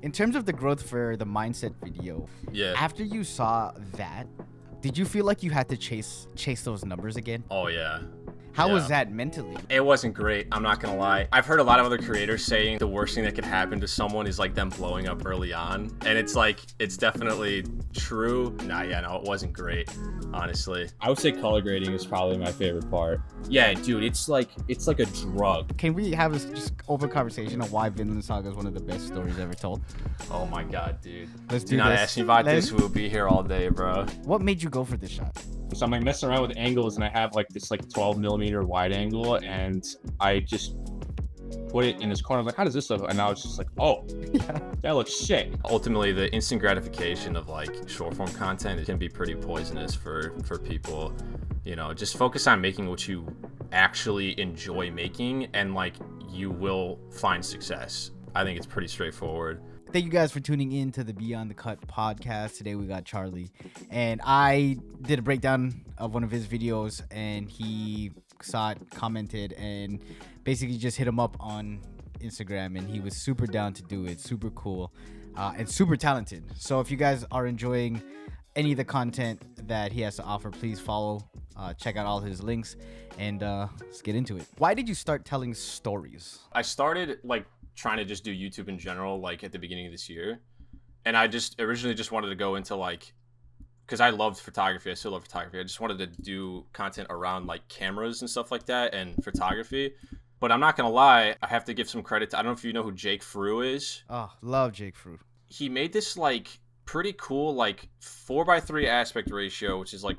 In terms of the growth for the mindset video, Yeah. after you saw that, did you feel like you had to chase those numbers again? Oh yeah. How was Yeah. that mentally? It wasn't great, I'm not gonna lie. I've heard a lot of other creators saying the worst thing that could happen to someone is like them blowing up early on. And it's like, it's definitely true. No, it wasn't great, honestly. I would say color grading is probably my favorite part. Yeah, dude, it's like a drug. Can we have a just open conversation on why Vindland Saga is one of the best stories ever told? Oh my god, dude. Let's Do do not this. ask me about this, we'll be here all day, bro. What made you go for this shot? So I'm like messing around with angles, and I have like this like 12mm wide angle, and I just put it in this corner. I was like, how does this look? And I was just like, oh, that looks sick. Ultimately, the instant gratification of like short form content, it can be pretty poisonous for people. You know, just focus on making what you actually enjoy making, and like you will find success. I think it's pretty straightforward. Thank you guys for tuning in to the Beyond the Cut podcast. Today we got Charlie, and I did a breakdown of one of his videos, and he saw it, commented, and basically just hit him up on Instagram, and he was super down to do it, super cool, and super talented. So if you guys are enjoying any of the content that he has to offer, please follow, check out all his links, and let's get into it. Why did you start telling stories? I started like trying to just do YouTube in general, like at the beginning of this year. And I just originally just wanted to go into like, because I loved photography, I still love photography. I just wanted to do content around like cameras and stuff like that and photography. But I'm not gonna lie, I have to give some credit to, I don't know if you know who Jake Frew is. Oh, love Jake Frew. He made this like pretty cool like 4:3 aspect ratio, which is like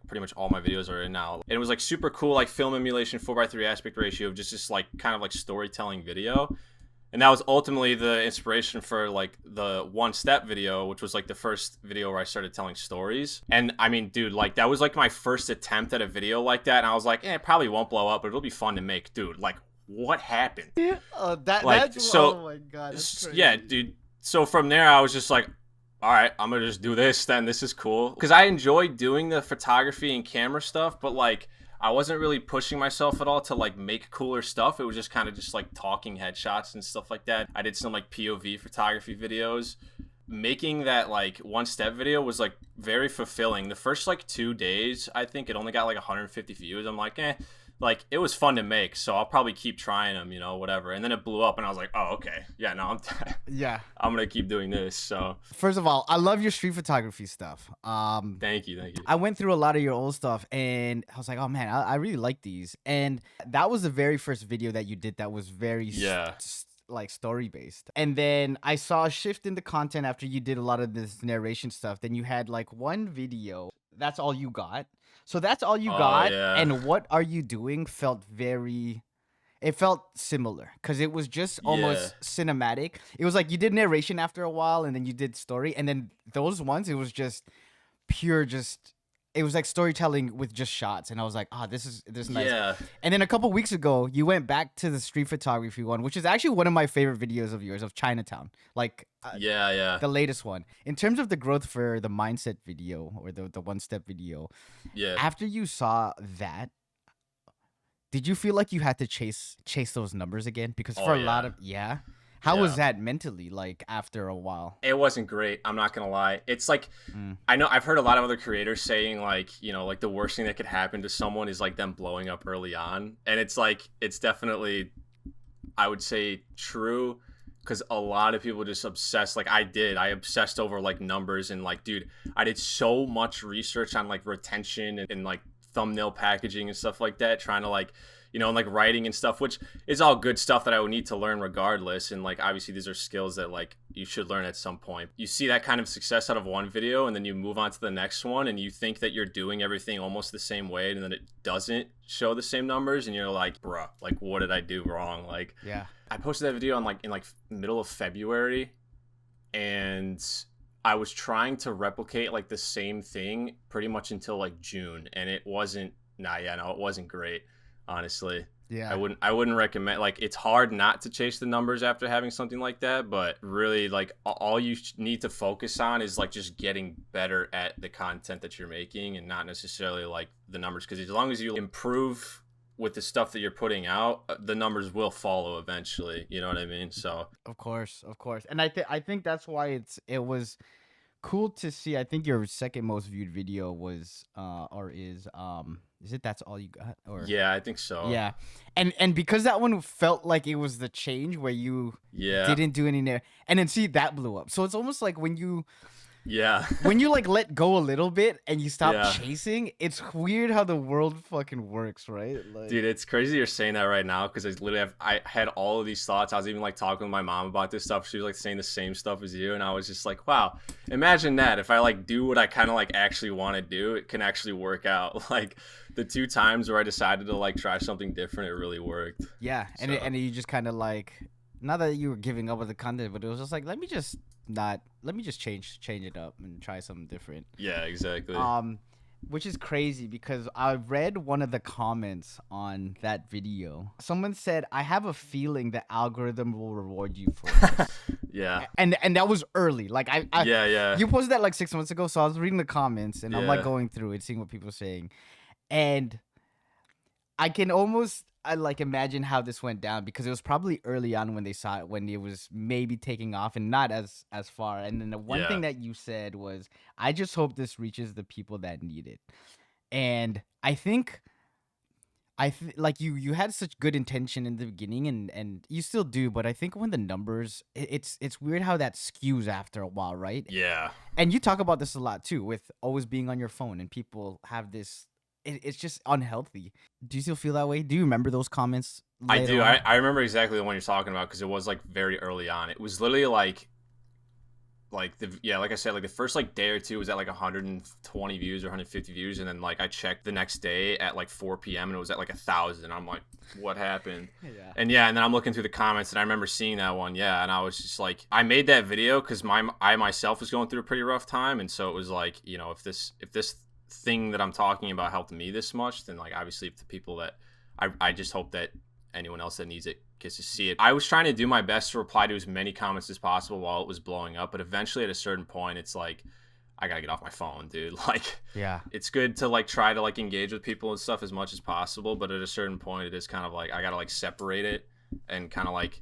pretty much all my videos are in now. And it was like super cool, like film emulation 4:3 aspect ratio of just this like kind of like storytelling video. And that was ultimately the inspiration for like the one step video, which was like the first video where I started telling stories. And I mean, dude, like that was like my first attempt at a video like that. And I was like, it probably won't blow up, but it'll be fun to make. Dude, like what happened? Yeah, Like, so, oh my god, that's crazy. Yeah, dude. So from there, I was just like, all right, I'm gonna just do this then. This is cool. Because I enjoy doing the photography and camera stuff, but like I wasn't really pushing myself at all to like make cooler stuff. It was just kind of just like talking headshots and stuff like that. I did some like POV photography videos. Making that like one step video was like very fulfilling. The first like 2 days, I think it only got like 150 views. I'm like, like it was fun to make, so I'll probably keep trying them, you know, whatever. And then it blew up, and I was like, oh, okay, yeah, no, I'm gonna keep doing this. So first of all, I love your street photography stuff. thank you. I went through a lot of your old stuff, and I was like, oh man, I really like these. And that was the very first video that you did that was very like story based. And then I saw a shift in the content after you did a lot of this narration stuff. Then you had like one video, that's all you got. So that's all you got, yeah. and what are you doing felt it felt similar because it was just almost cinematic. It was like you did narration after a while, and then you did story, and then those ones, it was just pure, it was like storytelling with just shots, and I was like, this is nice. Yeah. And then a couple weeks ago, you went back to the street photography one, which is actually one of my favorite videos of yours, of Chinatown. Like, the latest one. In terms of the growth for the mindset video or the one step video, after you saw that, did you feel like you had to chase those numbers again? Because for a lot of how was that mentally, like, after a while? It wasn't great, I'm not gonna lie. It's like, I know I've heard a lot of other creators saying like, you know, like the worst thing that could happen to someone is like them blowing up early on. And it's like, it's definitely, I would say, true. Because a lot of people just obsess, like I obsessed over like numbers, and like, dude, I did so much research on like retention and like thumbnail packaging and stuff like that, trying to like, you know, and like writing and stuff, which is all good stuff that I would need to learn regardless. And like, obviously these are skills that like you should learn at some point. You see that kind of success out of one video, and then you move on to the next one, and you think that you're doing everything almost the same way, and then it doesn't show the same numbers, and you're like, bruh, like what did I do wrong? Like, I posted that video in middle of February, and I was trying to replicate like the same thing pretty much until like June, and it wasn't it wasn't great, honestly. I wouldn't recommend, like, it's hard not to chase the numbers after having something like that, but really like all you need to focus on is like just getting better at the content that you're making, and not necessarily like the numbers, because as long as you improve with the stuff that you're putting out, the numbers will follow eventually. You know what I mean? So Of course, and I think that's why it was cool to see. I think your second most viewed video was or is it That's All You Got? Or yeah, I think so. yeah, and because that one felt like it was the change where you didn't do any and then see that blew up. So it's almost like when you when you like let go a little bit and you stop chasing, it's weird how the world fucking works, right? Like, dude, it's crazy you're saying that right now, because I had all of these thoughts. I was even like talking with my mom about this stuff. She was like saying the same stuff as you, and I was just like, wow, imagine that if I like do what I kind of like actually want to do, it can actually work out. Like the 2 times where I decided to like try something different, it really worked. Yeah, and So. and you just kind of like, not that you were giving up on the content, but it was just like, let me just change it up and try something different. Yeah, exactly. Which is crazy because I read one of the comments on that video. Someone said, I have a feeling the algorithm will reward you for this. Yeah. And that was early. Like yeah. You posted that like 6 months ago, so I was reading the comments and I'm like going through it, seeing what people are saying. And I can almost like imagine how this went down, because it was probably early on when they saw it, when it was maybe taking off and not as far. And then the one thing that you said was, I just hope this reaches the people that need it. And I think like you had such good intention in the beginning, and you still do, but I think when the numbers, it's weird how that skews after a while, right? Yeah. And you talk about this a lot too, with always being on your phone, and people have this, it's just unhealthy. Do you still feel that way? Do you remember those comments? I do. On? I remember exactly the one you're talking about, because it was like very early on. It was literally like like I said, like the first like day or two was at like 120 views or 150 views, and then like I checked the next day at like 4 p.m. and it was at like 1,000. I'm like, what happened? And then I'm looking through the comments, and I remember seeing that one, and I was just like, I made that video because I myself was going through a pretty rough time, and so it was like, you know, if this thing that I'm talking about helped me this much, then like obviously if the people that I just hope that anyone else that needs it gets to see it. I was trying to do my best to reply to as many comments as possible while it was blowing up, but eventually at a certain point it's like, I gotta get off my phone, dude. Like, it's good to like try to like engage with people and stuff as much as possible, but at a certain point it is kind of like, I gotta like separate it and kind of like,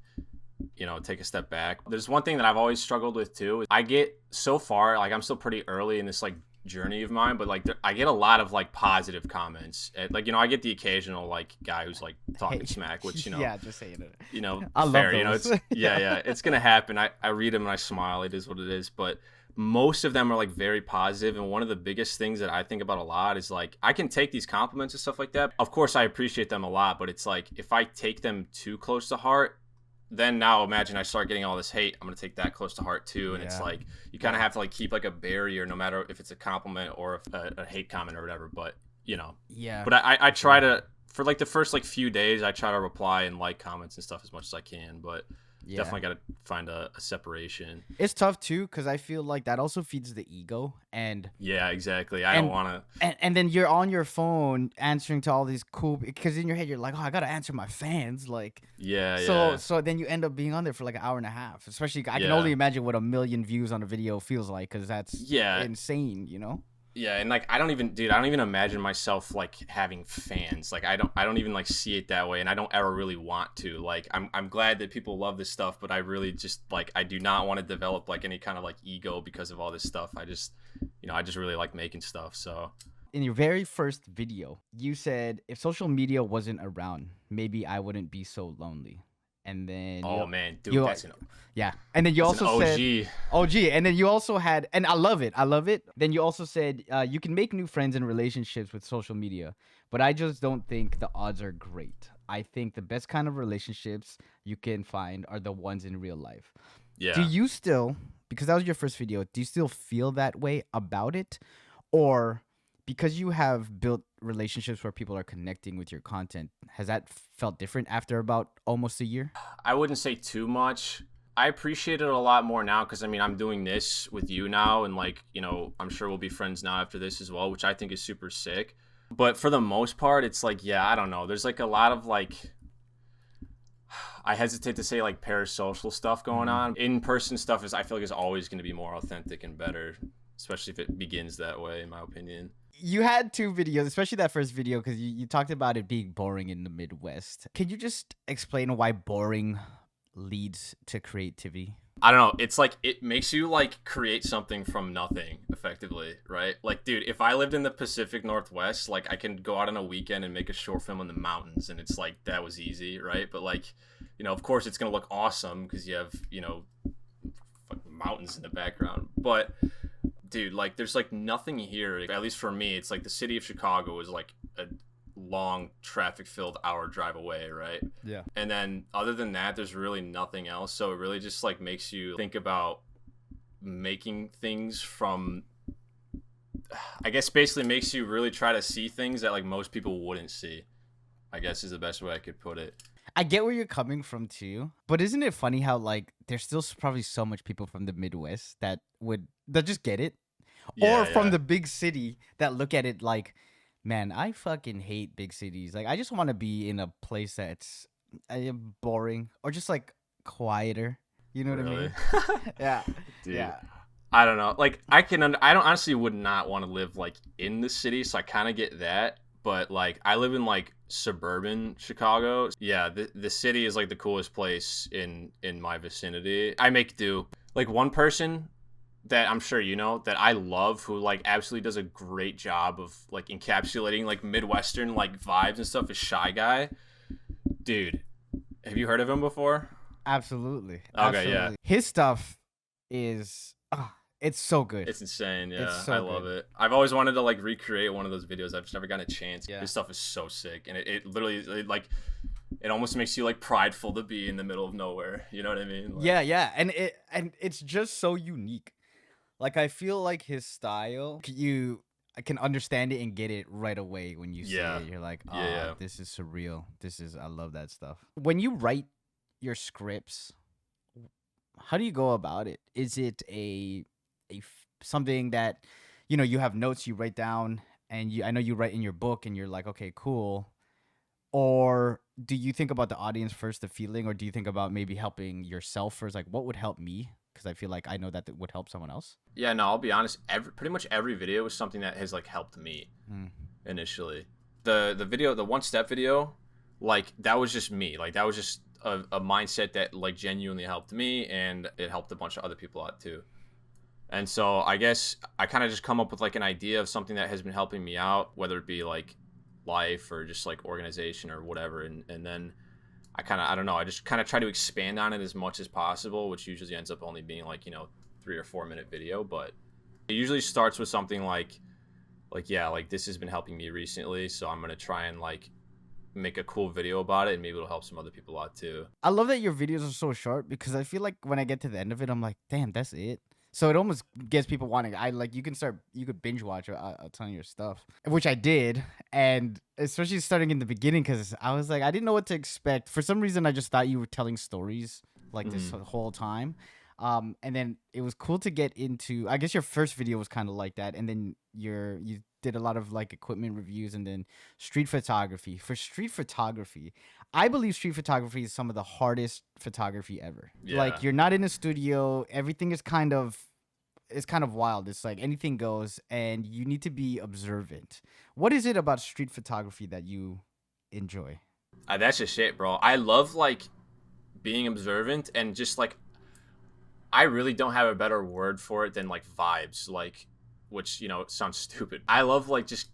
you know, take a step back. There's one thing that I've always struggled with too. I get so far, like I'm still pretty early in this like journey of mine, but like I get a lot of like positive comments. Like, you know, I get the occasional like guy who's like talking smack, which, you know, just saying it, you know, I fair, love those. you know, it's it's gonna happen. I read them and I smile. It is what it is. But most of them are like very positive, and one of the biggest things that I think about a lot is like, I can take these compliments and stuff like that. Of course I appreciate them a lot, but it's like, if I take them too close to heart, then now imagine I start getting all this hate, I'm gonna take that close to heart too. And it's like, you kind of have to like keep like a barrier, no matter if it's a compliment or a hate comment or whatever. But you know, but I try to, for like the first like few days, I try to reply and like comments and stuff as much as I can, but definitely got to find a separation. It's tough too, because I feel like that also feeds the ego. And exactly, I don't want to, and then you're on your phone answering to all these cool, because in your head you're like, oh, I gotta answer my fans, like so then you end up being on there for like an hour and a half. Especially, I can only imagine what 1 million views on a video feels like, because that's insane, you know. And like, I don't even imagine myself like having fans. Like, I don't even like see it that way, and I don't ever really want to. Like, I'm glad that people love this stuff, but I really just like, I do not want to develop like any kind of like ego because of all this stuff. I just really like making stuff. So in your very first video, you said, if social media wasn't around, maybe I wouldn't be so lonely. And then man, dude, that's an and then you also OG. said OG, and then you also had, and I love it. Then you also said, you can make new friends and relationships with social media, but I just don't think the odds are great. I think the best kind of relationships you can find are the ones in real life. Do you still, because that was your first video, do you still feel that way about it? Or because you have built relationships where people are connecting with your content, has that felt different after about almost a year? I wouldn't say too much. I appreciate it a lot more now, because I mean, I'm doing this with you now, and like, you know, I'm sure we'll be friends now after this as well, which I think is super sick. But for the most part, it's like, I don't know, there's like a lot of like, I hesitate to say like parasocial stuff going on. In-person stuff I feel like is always going to be more authentic and better, especially if it begins that way, in my opinion. You had two videos, especially that first video, because you talked about it being boring in the Midwest. Can you just explain why boring leads to creativity? I don't know. It's like it makes you like create something from nothing, effectively, right? Like, dude, if I lived in the Pacific Northwest, like I can go out on a weekend and make a short film in the mountains, and it's like that was easy, right? But like, of course, it's gonna look awesome because you have fucking mountains in the background. But dude, like, there's like nothing here. At least for me, it's like the city of Chicago is like a long traffic-filled hour drive away, right? Yeah. And then other than that, there's really nothing else. So it really just like makes you think about making things from, I guess, basically makes you really try to see things that like most people wouldn't see, I guess is the best way I could put it. I get where you're coming from too, but isn't it funny how like there's still probably so much people from the Midwest that just get it, or from the big city that look at it like, man, I fucking hate big cities. Like, I just want to be in a place that's boring or just like quieter. You know what I mean? Yeah. Dude. Yeah. I don't know. Like, I don't honestly would not want to live like in the city, so I kind of get that. But like, I live in like suburban Chicago. Yeah, the city is like the coolest place in my vicinity. I make do. Like, one person that I'm sure that I love, who like absolutely does a great job of like encapsulating like Midwestern like vibes and stuff, is Shy Guy. Dude, have you heard of him before? Absolutely. Okay, Absolutely. yeah. His stuff is it's so good. It's insane. Yeah, It's so I love it. I've always wanted to like recreate one of those videos. I've just never gotten a chance. Yeah. His stuff is so sick, and it literally like it almost makes you like prideful to be in the middle of nowhere. You know what I mean? Like, yeah, and it's just so unique. Like, I feel like his style, I can understand it and get it right away when you see it. You're like, oh, this is surreal. I love that stuff. When you write your scripts, how do you go about it? Is it something that, you have notes you write down, and I know you write in your book and you're like, okay, cool. Or do you think about the audience first, the feeling, or do you think about maybe helping yourself first? Like, what would help me? Because I feel like I know that would help someone else. Yeah, no, I'll be honest. Pretty much every video is something that has like helped me initially. The one step video, like that was just me. Like that was just a mindset that like genuinely helped me, and it helped a bunch of other people out too. And so I guess I kind of just come up with like an idea of something that has been helping me out, whether it be like life or just like organization or whatever, and then I don't know, I just kind of try to expand on it as much as possible, which usually ends up only being like 3 or 4 minute video. But it usually starts with something like this has been helping me recently, so I'm gonna try and like make a cool video about it, and maybe it'll help some other people out too. I love that your videos are so short, because I feel like when I get to the end of it, I'm like, damn, that's it. So it almost gets people wanting. You could binge watch a ton of your stuff, which I did, and especially starting in the beginning, because I was like, I didn't know what to expect. For some reason, I just thought you were telling stories like this whole time, and then it was cool to get into. I guess your first video was kind of like that, and then you did a lot of like equipment reviews, and then street photography. For street photography, I believe street photography is some of the hardest photography ever. Yeah. Like, you're not in a studio. Everything is kind of wild. It's like anything goes, and you need to be observant. What is it about street photography that you enjoy? That's just it, bro. I love like being observant, and just like I really don't have a better word for it than like vibes, like, which it sounds stupid. I love like just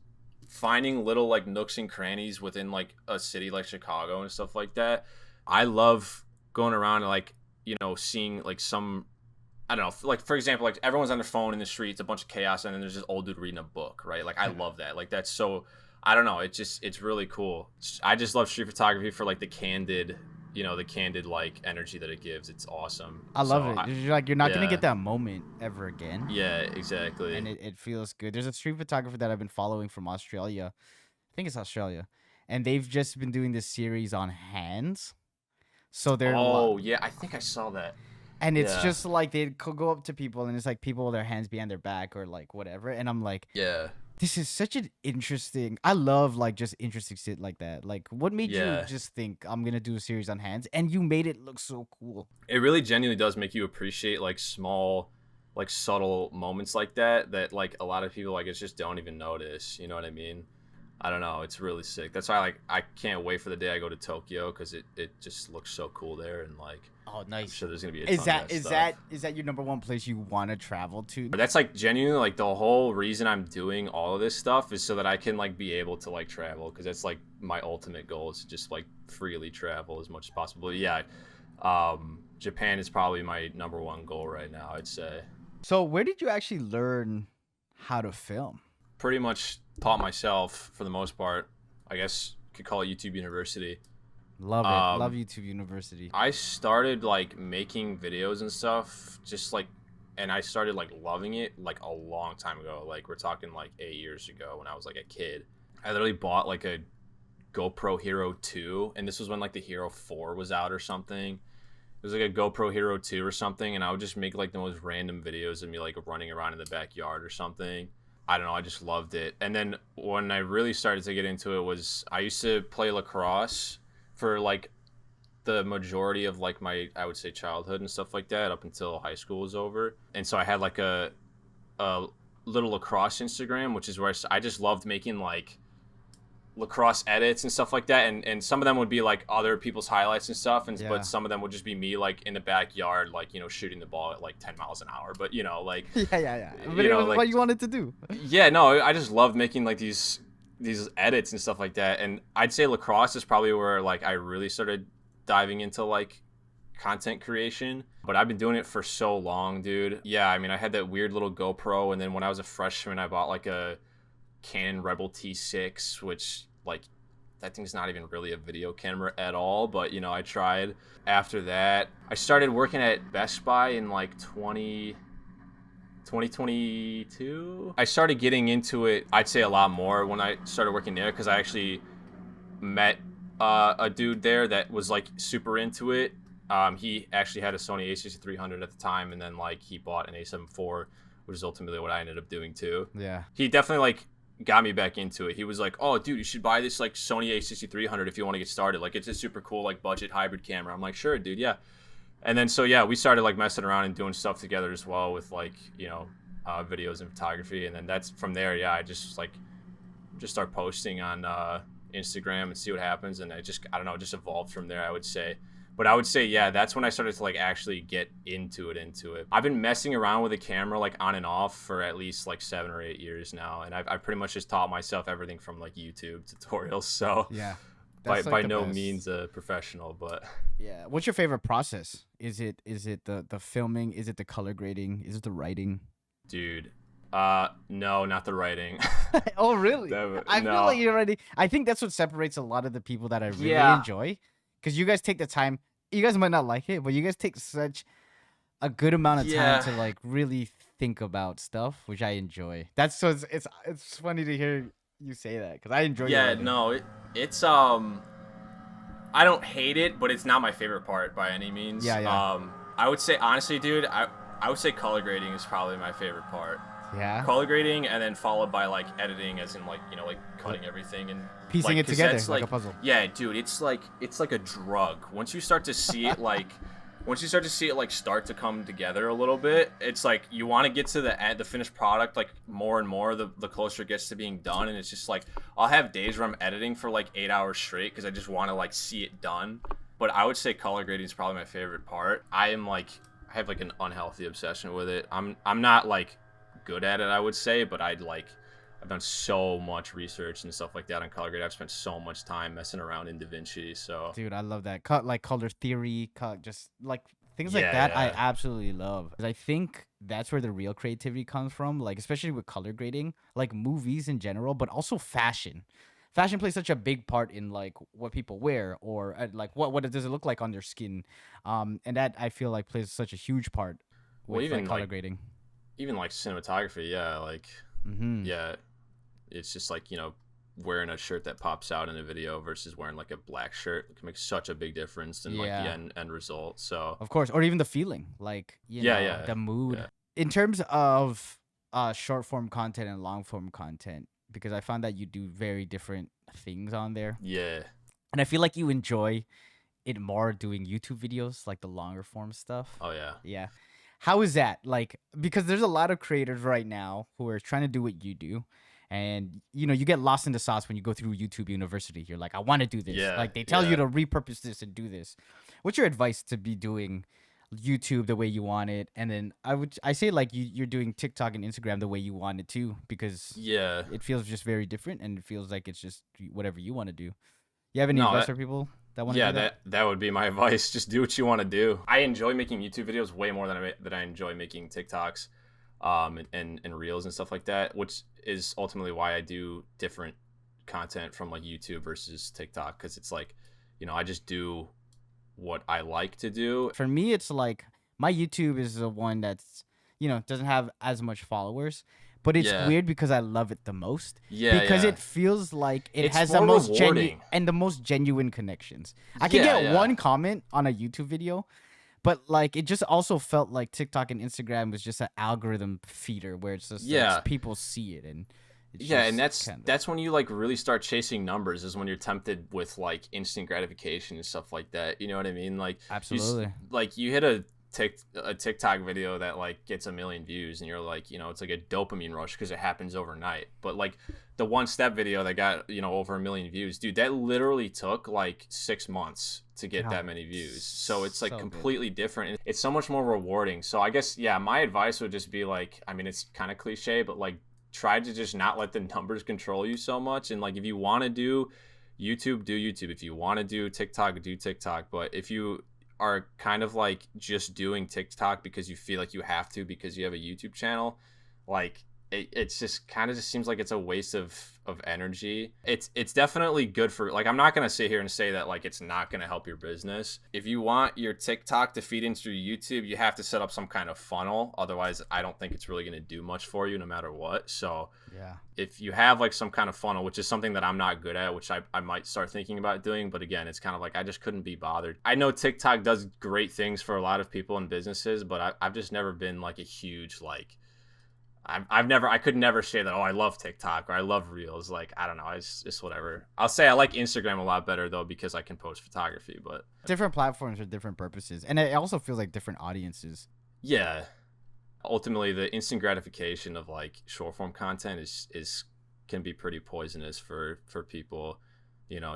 finding little like nooks and crannies within like a city like Chicago and stuff like that. I love going around and like seeing like some, I don't know, like for example, like everyone's on their phone in the streets, a bunch of chaos, and then there's this old dude reading a book, right? Like I love that. Like that's so, I don't know, it's really cool. I just love street photography for like the candid like energy that it gives. It's awesome. I love it. You're not gonna get that moment ever again. Yeah, exactly. And it feels good. There's a street photographer that I've been following from Australia. I think it's Australia, and they've just been doing this series on hands. So they're yeah, I think I saw that. And it's just like they could go up to people, and it's like people with their hands behind their back or like whatever. And I'm like, yeah, this is such an interesting. I love like just interesting shit like that. Like, what made you just think I'm gonna do a series on hands? And you made it look so cool. It really genuinely does make you appreciate like small like subtle moments like that like a lot of people like it's just don't even notice. You know what I mean? I don't know. It's really sick. That's why I can't wait for the day I go to Tokyo because it just looks so cool there and like. Oh, nice. I'm sure there's gonna be a Is ton that of that is stuff. that is that your number one place you want to travel to? That's like genuinely like the whole reason I'm doing all of this stuff is so that I can like be able to like travel because that's like my ultimate goal is to just like freely travel as much as possible. Yeah, Japan is probably my number one goal right now, I'd say. So where did you actually learn how to film? Pretty much taught myself for the most part. I guess you could call it YouTube University. Love it. Love YouTube University. I started like making videos and stuff just like and I started like loving it like a long time ago. Like we're talking like 8 years ago when I was like a kid. I literally bought like a GoPro Hero 2 and this was when like the Hero 4 was out or something. It was like a GoPro Hero 2 or something and I would just make like the most random videos of me like running around in the backyard or something. I don't know, I just loved it. And then when I really started to get into it was I used to play lacrosse for like the majority of like my I would say childhood and stuff like that up until high school was over. And so I had like a little lacrosse Instagram, which is where I just loved making like lacrosse edits and stuff like that, and some of them would be like other people's highlights and stuff, and but some of them would just be me like in the backyard like, you know, shooting the ball at like 10 miles an hour, but you know like yeah but it was like, what you wanted to do. Yeah, no, I just loved making like these edits and stuff like that, and I'd say lacrosse is probably where like I really started diving into like content creation, but I've been doing it for so long, dude. Yeah, I mean I had that weird little GoPro, and then when I was a freshman I bought like a Canon Rebel T6, which like that thing's not even really a video camera at all, but you know I tried. After that I started working at Best Buy in like 2022. I started getting into it, I'd say a lot more when I started working there because I actually met a dude there that was like super into it. He actually had a Sony a6300 at the time, and then like he bought an a7 IV, which is ultimately what I ended up doing too. Yeah, he definitely like got me back into it. He was like, oh dude, you should buy this like Sony a6300 if you want to get started, like it's a super cool like budget hybrid camera. I'm like, sure dude, yeah. And then so yeah, we started like messing around and doing stuff together as well with like, you know, videos and photography. And then that's from there, yeah, I just start posting on Instagram and see what happens, and I don't know, just evolved from there, I would say. But I would say, yeah, that's when I started to like actually get into it. I've been messing around with a camera like on and off for at least like 7 or 8 years now, and I've pretty much just taught myself everything from like YouTube tutorials. So yeah, by no means a professional, but yeah. What's your favorite process? Is it the filming? Is it the color grading? Is it the writing? Dude, no, not the writing. Oh really? I feel like you already. I think that's what separates a lot of the people that I really enjoy. Because you guys take the time, you guys might not like it, but you guys take such a good amount of time to like really think about stuff, which I enjoy. That's so it's funny to hear you say that because I enjoy. Yeah, no, it's I don't hate it, but it's not my favorite part by any means. Yeah. I would say honestly, dude, I would say color grading is probably my favorite part. Yeah. Color grading, and then followed by like editing, as in like, you know, like cutting everything and piecing like, it together like a puzzle. Yeah, dude, it's like a drug. Once you start to see it like start to come together a little bit, it's like you want to get to the finished product like more and more the closer it gets to being done. And it's just like I'll have days where I'm editing for like 8 hours straight because I just want to like see it done. But I would say color grading is probably my favorite part. I have like an unhealthy obsession with it. I'm not like good at it, I would say, but I've done so much research and stuff like that on color grade. I've spent so much time messing around in DaVinci. So dude, I love that like color theory, just like things like that. I absolutely love, because I think that's where the real creativity comes from, like especially with color grading, like movies in general, but also fashion plays such a big part in like what people wear, or like what does it look like on their skin, and that I feel like plays such a huge part with even like color grading. Even like cinematography, yeah, like yeah, it's just like, you know, wearing a shirt that pops out in a video versus wearing like a black shirt, it can make such a big difference in like the end result. So of course, or even the feeling, like you know, the mood. In terms of short form content and long form content, because I found that you do very different things on there. Yeah, and I feel like you enjoy it more doing YouTube videos, like the longer form stuff. Oh yeah. Yeah. how is that like? Because there's a lot of creators right now who are trying to do what you do, and you know you get lost in the sauce when you go through YouTube University. You're like, I want to do this. Yeah, Like they tell you yeah. to repurpose this and do this. What's your advice to be doing YouTube the way you want it? And then I say like you're doing TikTok and Instagram the way you want it too, because Yeah. it feels just very different and it feels like it's just whatever you want to do. You have any No, advice for people that want to yeah, do that? that would be my advice. Just do what you want to do. I enjoy making YouTube videos way more than I enjoy making TikToks, and reels and stuff like that, which is ultimately why I do different content from like YouTube versus TikTok, because it's like, I just do what I like to do. For me, it's like my YouTube is the one that's doesn't have as much followers, but it's Yeah. weird because I love it the most. Yeah, Because yeah. it feels like it It's has the more most genuine rewarding. and the most genuine connections. I can Yeah, get yeah. one comment on a YouTube video, but like it just also felt like TikTok and Instagram was just an algorithm feeder where it's just Yeah. like, people see it and it's Yeah, just and that's kinda- that's when you like really start chasing numbers, is when you're tempted with like instant gratification and stuff like that. You know what I mean? Like Absolutely. you hit a TikTok video that like gets 1 million views, and you're like, it's like a dopamine rush because it happens overnight. But like the one step video that got over 1 million views, dude, that literally took like 6 months to get God, that many views. So it's like so good. completely different. It's so much more rewarding. So I guess, yeah, my advice would just be like, I mean, it's kind of cliche, but like try to just not let the numbers control you so much. And like if you want to do YouTube, do YouTube. If you want to do TikTok, do TikTok. But if you are kind of like just doing TikTok because you feel like you have to because you have a YouTube channel, like it's just kind of just seems like it's a waste of energy. It's definitely good for, like, I'm not gonna sit here and say that like it's not gonna help your business. If you want your TikTok to feed into your YouTube, you have to set up some kind of funnel. Otherwise, I don't think it's really gonna do much for you no matter what. So Yeah. if you have like some kind of funnel, which is something that I'm not good at, which I might start thinking about doing, but again, it's kind of like I just couldn't be bothered. I know TikTok does great things for a lot of people and businesses, but I've just never been like a huge like I could never say that, oh, I love TikTok or I love Reels. Like, I don't know, it's just whatever. I'll say I like Instagram a lot better though, because I can post photography. But Different platforms for different purposes, and it also feels like different audiences. yeah, ultimately the instant gratification of like short form content is can be pretty poisonous for people.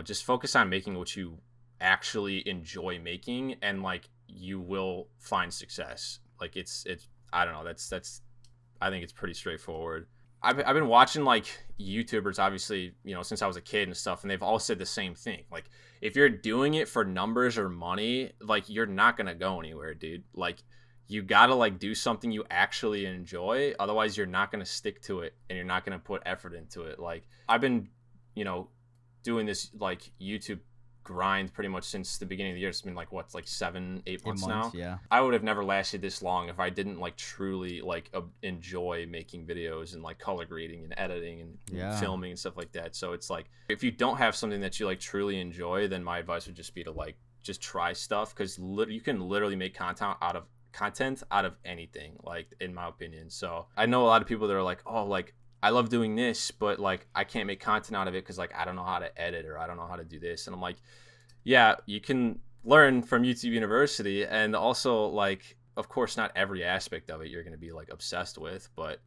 Just focus on making what you actually enjoy making, and like you will find success. Like it's I don't know, that's I think it's pretty straightforward. I've been watching like YouTubers, obviously, since I was a kid and stuff, and they've all said the same thing. Like, if you're doing it for numbers or money, like, you're not gonna go anywhere, dude. Like, you gotta like do something you actually enjoy. Otherwise, you're not gonna stick to it, and you're not gonna put effort into it. Like, I've been, doing this like YouTube grind pretty much since the beginning of the year. It's been like 7-8 months now. Yeah. I would have never lasted this long if I didn't like truly like enjoy making videos and like color grading and editing and Yeah. filming and stuff like that. So it's like, if you don't have something that you like truly enjoy, then my advice would just be to like just try stuff, because you can literally make content out of anything, like, in my opinion. So I know a lot of people that are like, oh, like, I love doing this, but like I can't make content out of it because like I don't know how to edit, or I don't know how to do this. And I'm like, yeah, you can learn from YouTube University, and also like, of course, not every aspect of it you're going to be like obsessed with, but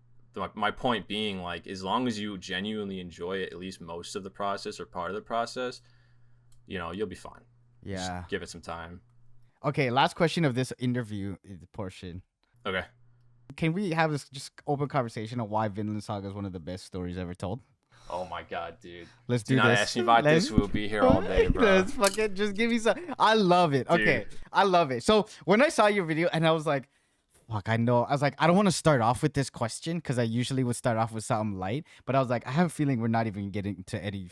my point being, like, as long as you genuinely enjoy it, at least most of the process or part of the process, you'll be fine. Yeah. Just give it some time. Okay, last question of this interview portion. Okay. Can we have this just open conversation on why Vindland Saga is one of the best stories ever told? Oh my god, dude. Let's Do do not this. ask me about this. We'll be here all day, bro. Let's fucking just give me some. I love it. Okay, Dude. I love it. So when I saw your video and I was like, fuck, I know. I was like, I don't want to start off with this question because I usually would start off with something light. But I was like, I have a feeling we're not even getting to any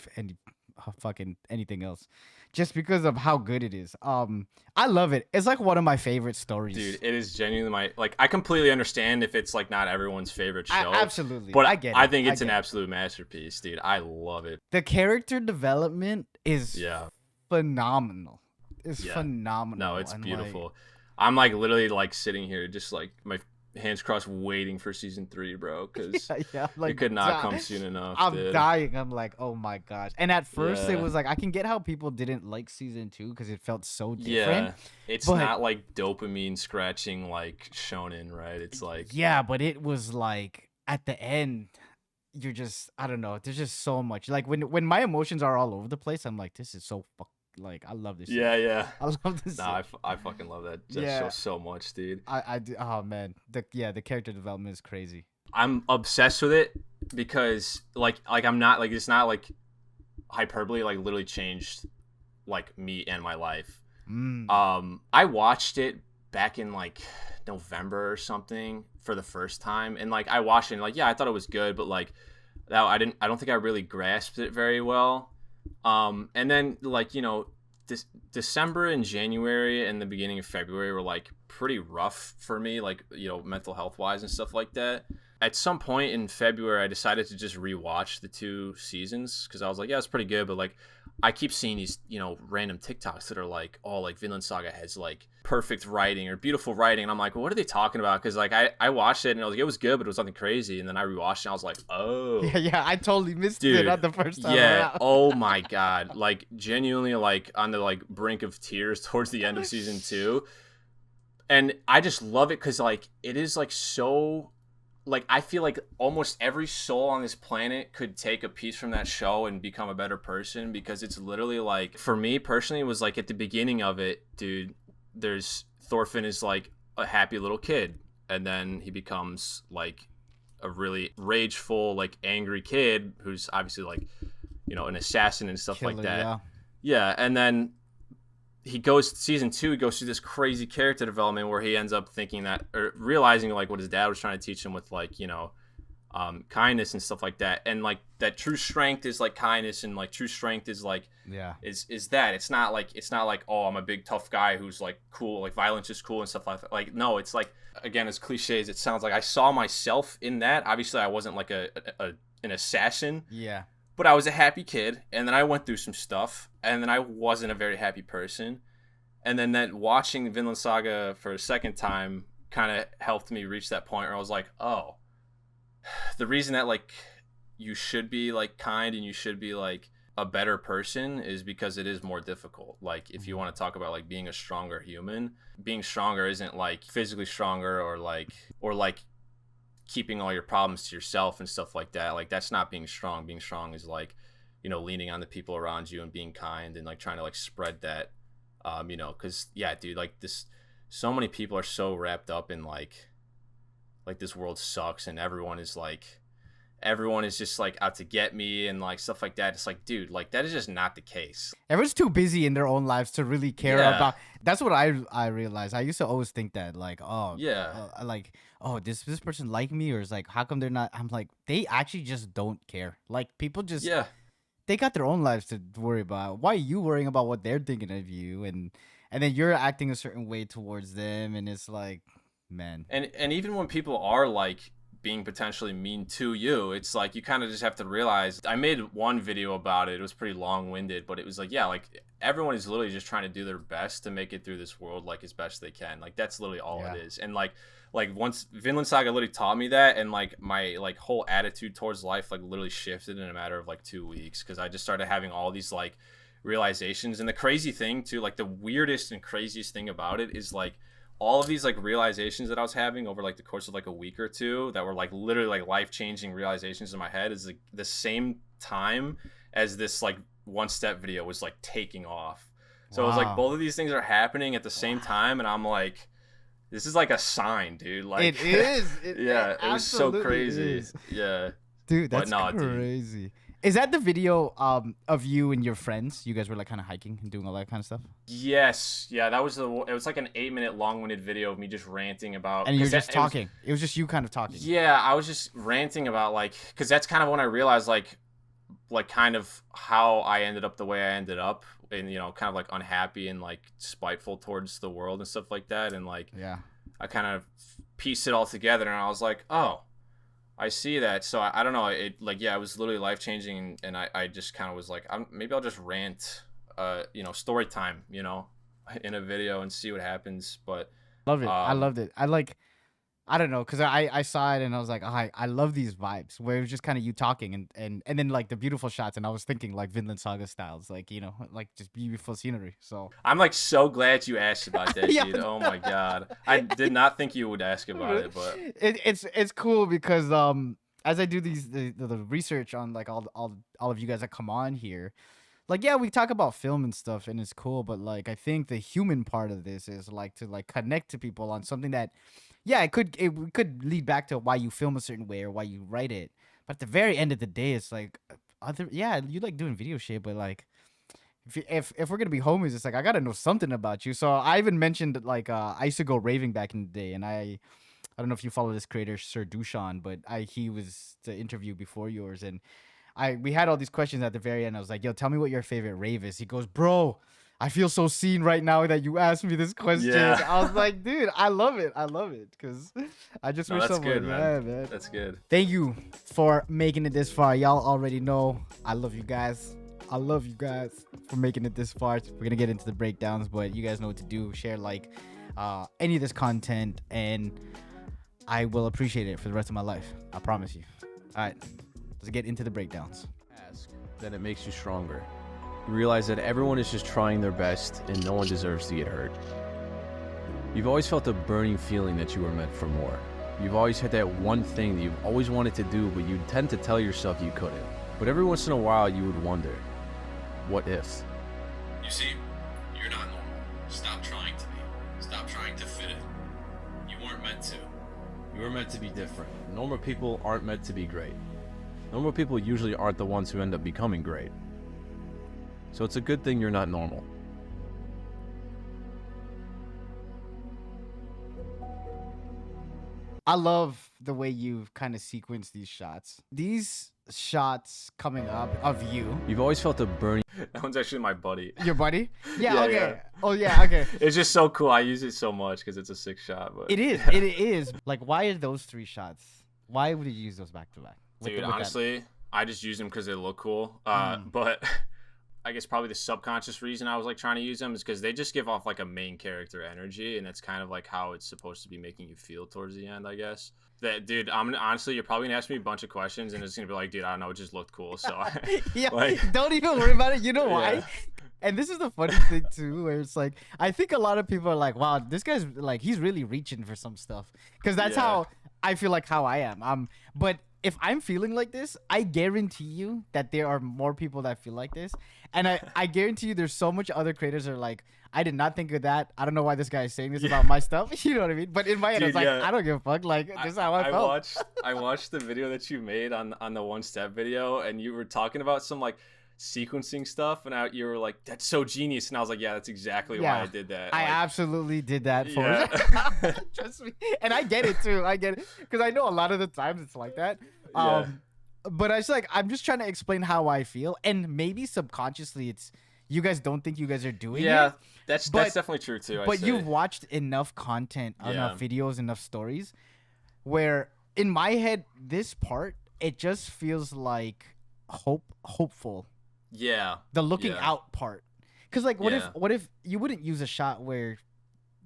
fucking anything else, just because of how good it is. I love it. It's like one of my favorite stories. Dude, it is genuinely I completely understand if it's like not everyone's favorite show. Absolutely. But I get it. I think it's I an get it. absolute masterpiece, dude. I love it. The character development is Yeah. phenomenal. It's Yeah. phenomenal. No, it's and, beautiful. I'm like literally like sitting here just like my hands crossed waiting for season 3, bro, because like, it could not come soon enough. I'm dude. dying. I'm like, oh my gosh. And at first it Yeah. was like, I can get how people didn't like season 2 because it felt so different. Yeah, it's not like dopamine scratching like shonen, right? It's like, yeah, but it was like at the end, you're just, I don't know. There's just so much. Like when my emotions are all over the place, I'm like, this is so like, I love this. yeah, shit. yeah. I love this. Nah, I fucking love that show so much, dude. I do. Oh man, the character development is crazy. I'm obsessed with it because like I'm not like, it's not like hyperbole, like literally changed like me and my life. I watched it back in like November or something for the first time, and like I watched it and like, yeah, I thought it was good, but like that I don't think I really grasped it very well. And then like, you know, December and January and the beginning of February were like pretty rough for me, like, you know, mental health wise and stuff like that. At some point in February, I decided to just rewatch the 2 seasons because I was like, yeah, it's pretty good. But like, I keep seeing these, you know, random TikToks that are like, oh, like Vinland Saga has like perfect writing or beautiful writing. And I'm like, well, what are they talking about? Because like I watched it and I was like, it was good, but it was nothing crazy. And then I rewatched it and I was like, oh. Yeah, I totally missed it on the first time. Yeah. Around. Oh my God. Like genuinely like on the like brink of tears towards the end of season 2. And I just love it because like it is like so... Like, I feel like almost every soul on this planet could take a piece from that show and become a better person, because it's literally like, for me personally, it was like at the beginning of it, dude, Thorfinn is like a happy little kid, and then he becomes like a really rageful, like angry kid who's obviously like, you know, an assassin and stuff like that. Yeah, and then season 2, he goes through this crazy character development where he ends up thinking that, or realizing like what his dad was trying to teach him with like, you know, kindness and stuff like that. And like that true strength is like kindness, and like true strength is like, is that it's not like, oh, I'm a big tough guy who's like cool, like violence is cool and stuff like that. Like, no, it's like, again, as cliche as it sounds, like I saw myself in that. Obviously I wasn't like an assassin. Yeah. But I was a happy kid, and then I went through some stuff, and then I wasn't a very happy person. And then watching Vinland Saga for a second time kind of helped me reach that point where I was like, oh, the reason that like you should be like kind and you should be like a better person is because it is more difficult. Like, if you want to talk about like being a stronger human, being stronger isn't like physically stronger or like keeping all your problems to yourself and stuff like that. Like, that's not being strong. Being strong is like, you know, leaning on the people around you and being kind and like trying to like spread that, you know, because yeah, dude, like so many people are so wrapped up in like this world sucks and everyone is just like out to get me and like stuff like that. It's like, dude, like that is just not the case. Everyone's too busy in their own lives to really care about. That's what I realized. I used to always think that like, oh yeah, like, oh, this person like me, or is like, how come they're not? I'm like, they actually just don't care. Like, people just they got their own lives to worry about. Why are you worrying about what they're thinking of you? And then you're acting a certain way towards them, and it's like, man. And even when people are like being potentially mean to you, it's like you kind of just have to realize. I made one video about it. It was pretty long-winded, but it was like, yeah, like everyone is literally just trying to do their best to make it through this world like as best they can. Like, that's literally all it is. And like once Vinland Saga literally taught me that, and like my like whole attitude towards life like literally shifted in a matter of like 2 weeks, because I just started having all these like realizations. And the crazy thing too, like the weirdest and craziest thing about it is like all of these like realizations that I was having over like the course of like a week or two that were like literally like life-changing realizations in my head is like the same time as this like one step video was like taking off. So it was like both of these things are happening at the same time, and I'm like, this is like a sign, dude. Like, it is. It was so crazy. Yeah, dude, that's crazy. Dude. Is that the video of you and your friends? You guys were like kind of hiking and doing all that kind of stuff? Yes. Yeah, it was like an 8-minute long-winded video of me just ranting about... And you're just talking. It was just you kind of talking. Yeah, I was just ranting about like... Because that's kind of when I realized like kind of how I ended up the way I ended up. And, you know, kind of like unhappy and like spiteful towards the world and stuff like that. And like... Yeah. I kind of pieced it all together, and I was like, oh... I see that. So I don't know. It like, yeah, it was literally life changing. And I just kind of was like, maybe I'll just rant, you know, story time, you know, in a video and see what happens. But love it. I loved it. I don't know, because I saw it and I was like, oh, I love these vibes where it was just kind of you talking and then like the beautiful shots, and I was thinking like Vinland Saga styles, like, you know, like just beautiful scenery. So I'm like so glad you asked about that, Yeah. dude. Oh my god, I did not think you would ask about it, but it's cool because as I do the research on like all of you guys that come on here, like, yeah, we talk about film and stuff and it's cool, but like I think the human part of this is like to like connect to people on something that, yeah, it could lead back to why you film a certain way or why you write it. But at the very end of the day, it's like yeah, you like doing video shit, but like if we're gonna be homies, it's like I gotta know something about you. So I even mentioned like I used to go raving back in the day, and I don't know if you follow this creator Sir Dushan, but he was the interview before yours, and we had all these questions at the very end. I was like, yo, tell me what your favorite rave is. He goes, bro, I feel so seen right now that you asked me this question. Yeah. I was like, dude, I love it. I love it. Because I just wish that's someone, good, man. yeah, man. That's good. Thank you for making it this far. Y'all already know I love you guys. I love you guys for making it this far. We're going to get into the breakdowns, but you guys know what to do. Share, like, any of this content, and I will appreciate it for the rest of my life. I promise you. All right. Let's get into the breakdowns. Ask that it makes you stronger. You realize that everyone is just trying their best and no one deserves to get hurt. You've always felt a burning feeling that you were meant for more. You've always had that one thing that you've always wanted to do, but you tend to tell yourself you couldn't. But every once in a while you would wonder, what if? You see, you're not normal. Stop trying to be. Stop trying to fit in. You weren't meant to. You were meant to be different. Normal people aren't meant to be great. Normal people usually aren't the ones who end up becoming great. So it's a good thing you're not normal. I love the way you've kind of sequenced these shots. These shots coming up of you. You've always felt a burning... That one's actually my buddy. Your buddy? Yeah, Yeah, okay. yeah. Oh, yeah, okay. It's just so cool. I use it so much because it's a sick shot. But It is. It is. Like, why are those three shots? Why would you use those back to back? Dude, honestly, I just use them because they look cool. But I guess probably the subconscious reason I was like trying to use them is because they just give off like a main character energy, and that's kind of like how it's supposed to be making you feel towards the end, I guess. That, dude, honestly, you're probably gonna ask me a bunch of questions, and it's gonna be like, dude, I don't know, it just looked cool. So Yeah, like, don't even worry about it. You know why? Yeah. And this is the funny thing too, where it's like I think a lot of people are like, "Wow, this guy's like he's really reaching for some stuff," because that's Yeah. how I feel like how I am. But if I'm feeling like this, I guarantee you that there are more people that feel like this, and I guarantee you there's so much other creators that are like, I did not think of that. I don't know why this guy is saying this about my stuff. You know what I mean? But in my head, I was Dude, like, yeah. I don't give a fuck. Like, this is how I felt. I watched the video that you made on the one step video, and you were talking about some like sequencing stuff, and you were like, that's so genius, and I was like, yeah, that's exactly why I did that. I Like, absolutely did that for Yeah. Trust me. And I get it too. I get it. Because I know a lot of the times it's like that. Yeah. But I just like I'm just trying to explain how I feel. And maybe subconsciously it's you guys don't think you guys are doing yeah, it. that's but- definitely true too. But you've watched enough content, enough videos, enough stories where in my head, this part, it just feels like hopeful. Yeah. The looking Yeah. out part. Cause like what Yeah. if you wouldn't use a shot where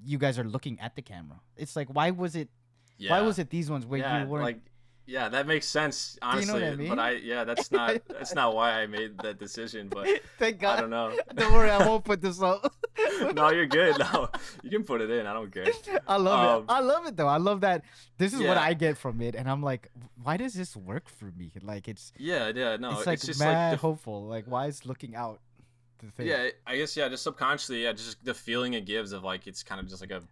you guys are looking at the camera? It's like why was it these ones where yeah, you weren't like yeah, that makes sense, honestly. what I mean? But that's not why I made that decision, but Thank God. I don't know. Don't worry, I won't put this up. No, you're good. No, you can put it in. I don't care. I love it. I love it though. I love that this is what Yeah. I get from it, and I'm like, why does this work for me? Like it's Yeah, no, it's like it's just mad like hopeful. Like why is looking out the thing? yeah, I guess just subconsciously, just the feeling it gives of like it's kind of just like a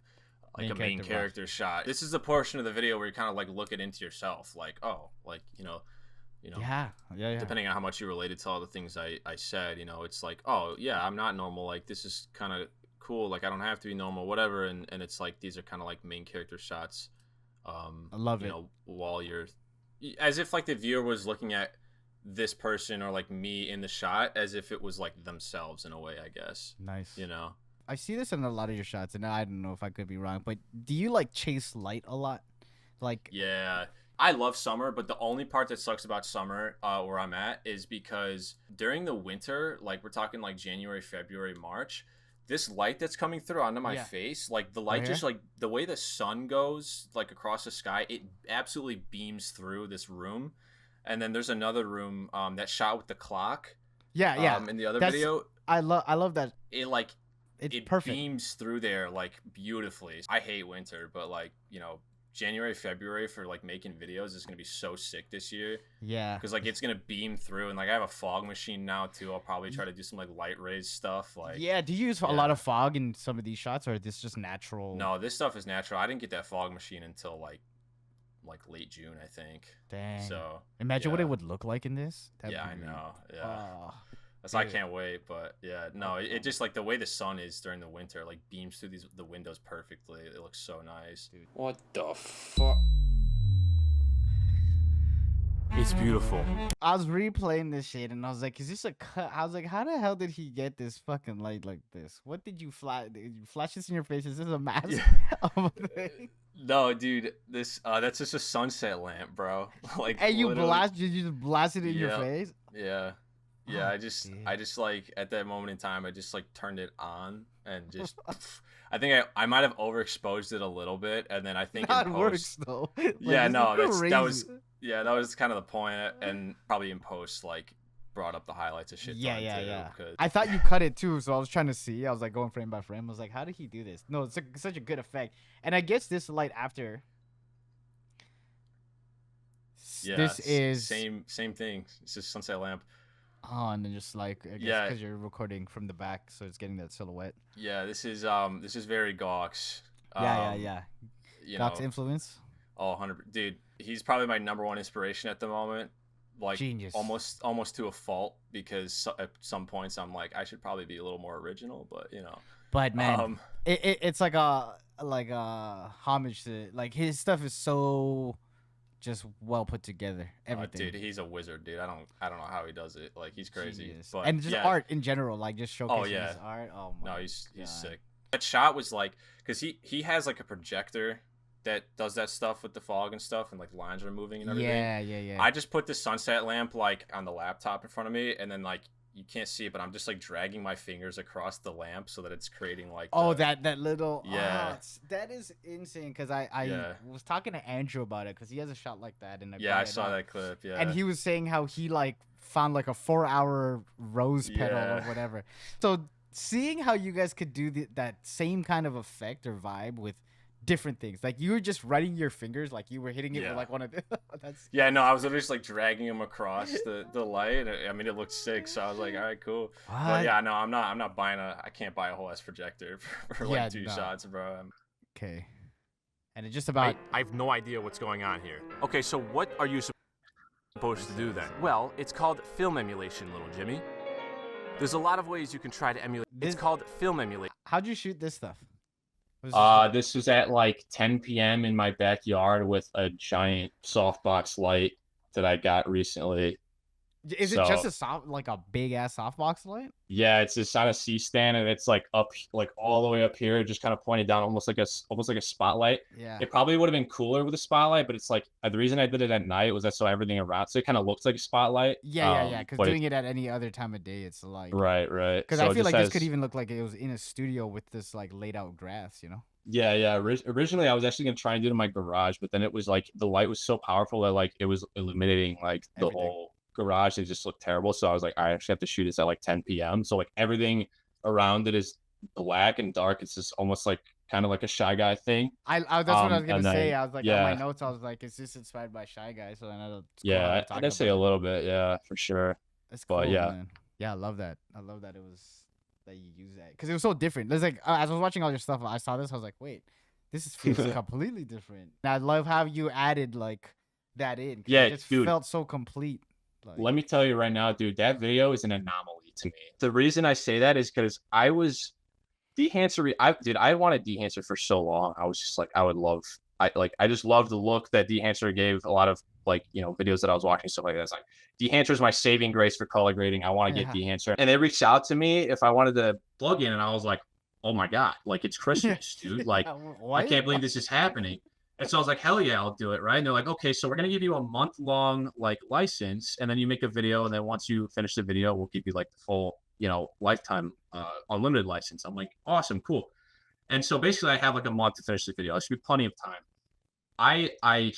main character shot. This is the portion of the video where you kind of like look it into yourself, like like you know, Yeah. depending on how much you related to all the things I said, it's like, oh yeah, I'm not normal, like this is kind of cool, like I don't have to be normal, whatever, and it's like these are kind of like main character shots. I love it. While you're as if like the viewer was looking at this person or like me in the shot as if it was like themselves in a way, I guess. Nice. I I see this in a lot of your shots, and I don't know if I could be wrong, but do you like chase light a lot? Like Yeah, I love summer, but the only part that sucks about summer where I'm at is because during the winter, like we're talking like January, February, March, this light that's coming through onto my face, like the light just like the way the sun goes like across the sky, it absolutely beams through this room. And then there's another room that's shot with the clock. Yeah. In the other video, I love that. It perfect. beams through there like beautifully. I hate winter, but like, you know, January, February for like making videos is gonna be so sick this year. Yeah, because like it's gonna beam through, and like I have a fog machine now too. I'll probably try to do some like light rays stuff. Like, yeah, do you use a lot of fog in some of these shots, or is this just natural? No, this stuff is natural. I didn't get that fog machine until like late June, I think. Dang. So imagine what it would look like in this. I know. Yeah. So I can't wait, but yeah, no, it just like the way the sun is during the winter, like beams through the windows perfectly. It looks so nice. Dude. What the fuck? It's beautiful. I was replaying this shit and I was like, is this a cut? I was like, how the hell did he get this fucking light like this? What did you flash? Did you flash this in your face? Is this a mask? Of a thing? No, dude, this that's just a sunset lamp, bro. Like, and you just blast it in your face? Yeah. Yeah, I just like at that moment in time, I just like turned it on and just. I think I might have overexposed it a little bit, and then I think That in post, works though. Like, yeah, no, that was crazy. that was kind of the point, and probably in post like brought up the highlights of shit. Yeah. Cause... I thought you cut it too, so I was trying to see. I was like going frame by frame. I was like, how did he do this? No, it's such a good effect, and I guess this light after. Yeah, this is same thing. It's just sunset lamp. Oh, and then just like I guess because you're recording from the back, so it's getting that silhouette. Yeah, this is very Gawk's. Yeah. Gawk's know, influence. Oh, 100. Dude, he's probably my number one inspiration at the moment. Like Genius. almost to a fault, because at some points I'm like I should probably be a little more original, but you know. But man, it's like a homage to like his stuff is so. Just well put together, everything. Dude, he's a wizard, dude. I don't know how he does it. Like he's crazy. But and just art in general, like just showcasing his art. Oh my. No, he's sick. That shot was like, because he has like a projector that does that stuff with the fog and stuff, and like lines are moving and everything. Yeah. I just put the sunset lamp like on the laptop in front of me, and then like you can't see it, but I'm just like dragging my fingers across the lamp so that it's creating like that little that is insane, because I was talking to Andrew about it, because he has a shot like that in I saw that clip, and he was saying how he like found like a 4-hour rose petal or whatever. So seeing how you guys could do that same kind of effect or vibe with different things, like you were just running your fingers, like you were hitting it with like one of the no, I was literally just like dragging him across the light. I mean, it looked sick, so I was like, all right, cool. But yeah, no, I'm not buying I can't buy a whole ass projector for like 2 shots, bro. Okay. And it's just about I have no idea what's going on here. Okay, so what are you supposed to do then? Well, it's called film emulation, little Jimmy. There's a lot of ways you can try to emulate. It's called film emulation. How'd you shoot this stuff? This was at like 10 p.m. in my backyard with a giant softbox light that I got recently. Is it just a big ass softbox light? Yeah, it's just on a C-stand, and it's like up, like all the way up here, just kind of pointed down, almost like a spotlight. Yeah. It probably would have been cooler with a spotlight, but it's like the reason I did it at night was that so everything around, so it kind of looks like a spotlight. Yeah. Because doing it at any other time of day, it's like right. Because I feel like this could even look like it was in a studio with this like laid out grass, you know? Yeah. Originally, I was actually gonna try and do it in my garage, but then it was like the light was so powerful that like it was illuminating like the whole garage. It just looked terrible, so I was like, I actually have to shoot this at like 10 p.m. So like everything around it is black and dark. It's just almost like kind of like a Shy Guy thing. That's what I was gonna say. I was like, on my notes, I was like, is this inspired by Shy Guy? So I know. I'd say a little bit, for sure. That's cool, man. Yeah, I love that. I love that that you use that, because it was so different. There's like as I was watching all your stuff, I saw this. I was like, wait, this feels completely different. And I love how you added like that in. Yeah, it just felt so complete. Like, let me tell you right now, dude, that video is an anomaly to me. The reason I say that is because I was Dehancer. I wanted Dehancer for so long. I was just like, I just loved the look that Dehancer gave a lot of like, you know, videos that I was watching, stuff like that. It's like Dehancer is my saving grace for color grading. I want to get Dehancer. And they reached out to me if I wanted to plug in, and I was like, oh my God, like it's Christmas, dude. Like, I can't believe this is happening. And so I was like, hell yeah, I'll do it, right? And they're like, okay, so we're going to give you a month-long, like, license, and then you make a video, and then once you finish the video, we'll give you, like, the full lifetime unlimited license. I'm like, awesome, cool. And so basically I have like a month to finish the video. There should be plenty of time. I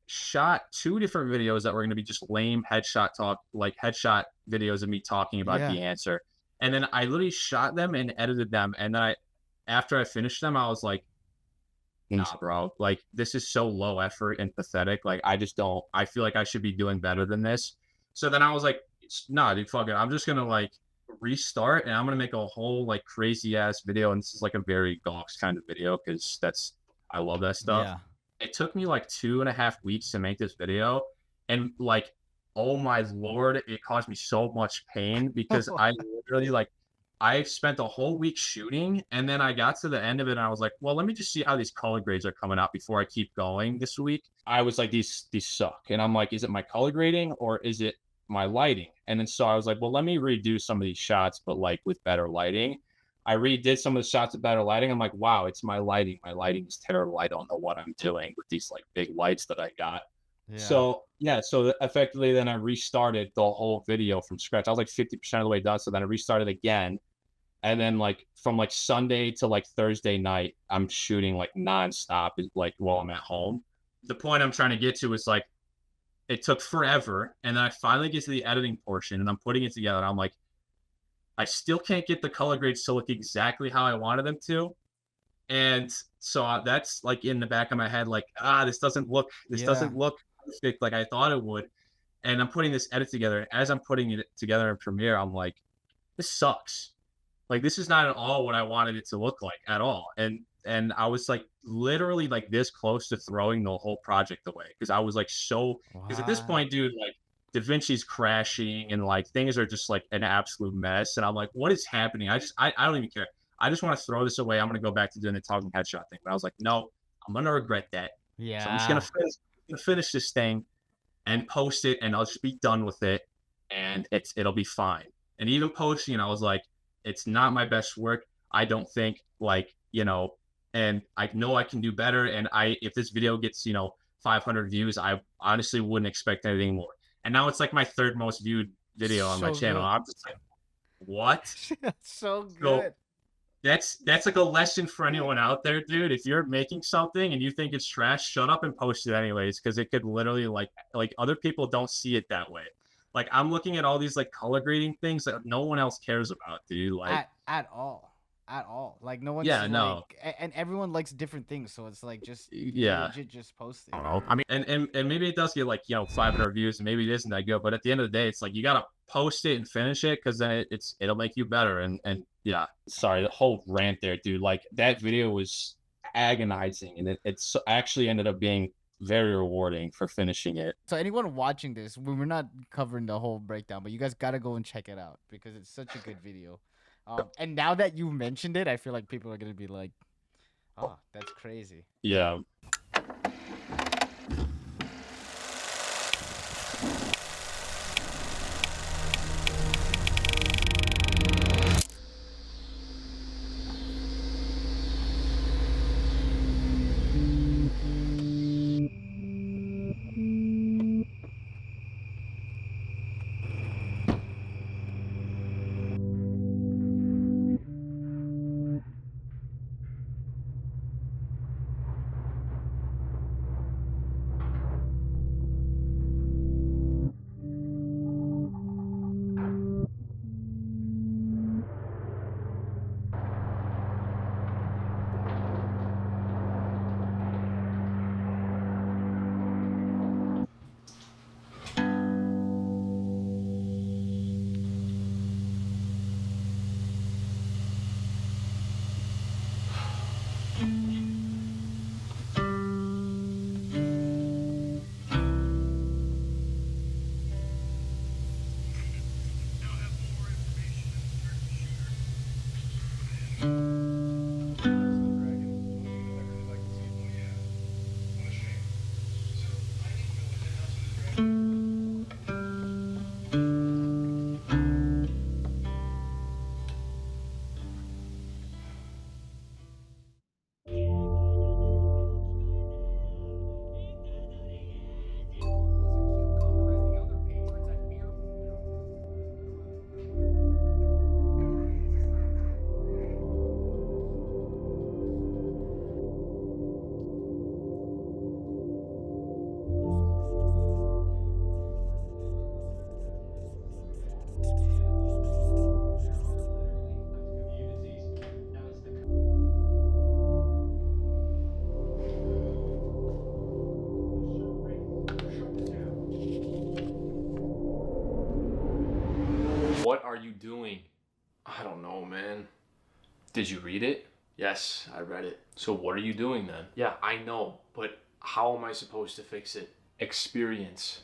shot 2 different videos that were going to be just lame headshot videos of me talking about the answer. And then I literally shot them and edited them. And then after I finished them, I was like, nah, bro, like this is so low effort and pathetic. Like I feel like I should be doing better than this. So then I was like, nah, dude, fuck it. I'm just going to like restart and I'm going to make a whole like crazy ass video. And this is like a very Gawks kind of video because I love that stuff. Yeah. It took me like 2.5 weeks to make this video. And like, oh my Lord, it caused me so much pain because I literally like, I spent a whole week shooting and then I got to the end of it and I was like, well, let me just see how these color grades are coming out before I keep going this week. I was like, these suck. And I'm like, is it my color grading or is it my lighting? And then so I was like, well, let me redo some of these shots, but like with better lighting. I redid some of the shots with better lighting. I'm like, wow, it's my lighting. My lighting is terrible. I don't know what I'm doing with these like big lights that I got. Yeah. So effectively then I restarted the whole video from scratch. I was like 50% of the way done. So then I restarted again. And then like from like Sunday to like Thursday night, I'm shooting like nonstop like while I'm at home. The point I'm trying to get to is like, it took forever. And then I finally get to the editing portion and I'm putting it together. And I'm like, I still can't get the color grades to look exactly how I wanted them to. And so that's like in the back of my head, like, this doesn't look perfect like I thought it would. And I'm putting this edit together. As I'm putting it together in Premiere, I'm like, this sucks. Like, this is not at all what I wanted it to look like at all. And I was like literally like this close to throwing the whole project away. Cause I was like, because at this point, dude, like, DaVinci's crashing and like things are just like an absolute mess. And I'm like, what is happening? I don't even care. I just want to throw this away. I'm going to go back to doing the talking headshot thing. But I was like, no, I'm going to regret that. Yeah. So I'm just going to finish this thing and post it and I'll just be done with it. And it'll be fine. And even posting, I was like, it's not my best work. I don't think like, and I know I can do better. And if this video gets, 500 views, I honestly wouldn't expect anything more. And now it's like my 3rd most viewed video on my channel. Good. I'm just like, what? So good. So that's like a lesson for anyone out there, dude. If you're making something and you think it's trash, shut up and post it anyways, because it could literally like other people don't see it that way. Like I'm looking at all these like color grading things that no one else cares about, dude. Like at all. Like no one's and everyone likes different things, so it's like just legit just post it. I don't know. I mean, and maybe it does get like 500 views, and maybe it isn't that good. But at the end of the day, it's like you gotta post it and finish it because then it'll make you better. And yeah, sorry, the whole rant there, dude. Like that video was agonizing, and it's actually ended up being very rewarding for finishing it. So anyone watching this, we're not covering the whole breakdown, but you guys gotta go and check it out because it's such a good video. And now that you mentioned it, I feel like people are gonna be like, "Oh, that's crazy." Yeah. I don't know, man. Did you read it? Yes, I read it. So what are you doing then? Yeah, I know, but how am I supposed to fix it? Experience.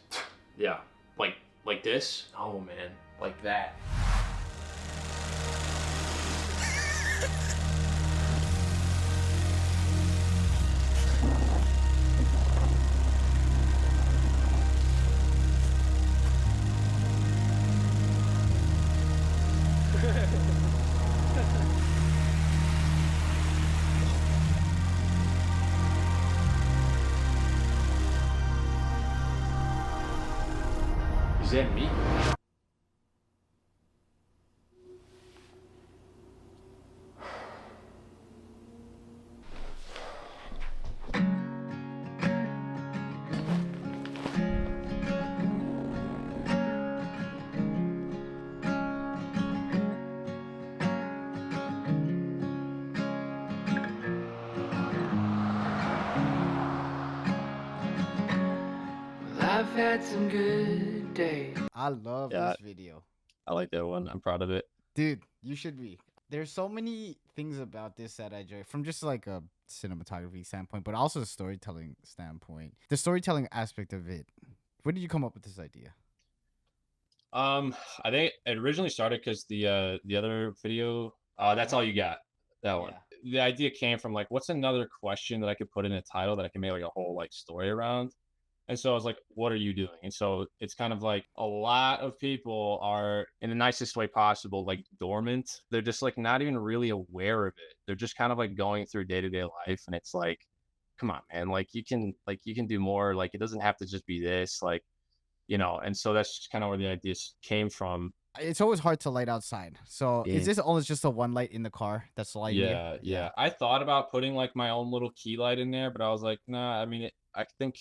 Yeah, like this? No, man. Like that. Is that me? I've had some good days. I love Yeah. this video. I like that one. I'm proud of it. Dude, you should be. There's so many things about this that I enjoy from just like a cinematography standpoint, but also a storytelling standpoint. The storytelling aspect of it. Where did you come up with this idea? I think it originally started because the other video, that's all you got. That one. Yeah. The idea came from like, what's another question that I could put in a title that I can make like a whole like story around? And so I was like, what are you doing? And so it's kind of like a lot of people are, in the nicest way possible, like dormant. They're just like not even really aware of it. They're just kind of like going through day-to-day life. And it's like, come on, man, like you can do more. Like it doesn't have to just be this, like, you know. And so that's just kind of where the ideas came from. It's always hard to light outside. So Yeah. is this always just a one light in the car that's lighting you? Yeah. I thought about putting like my own little key light in there, but I was like, nah, I mean, I think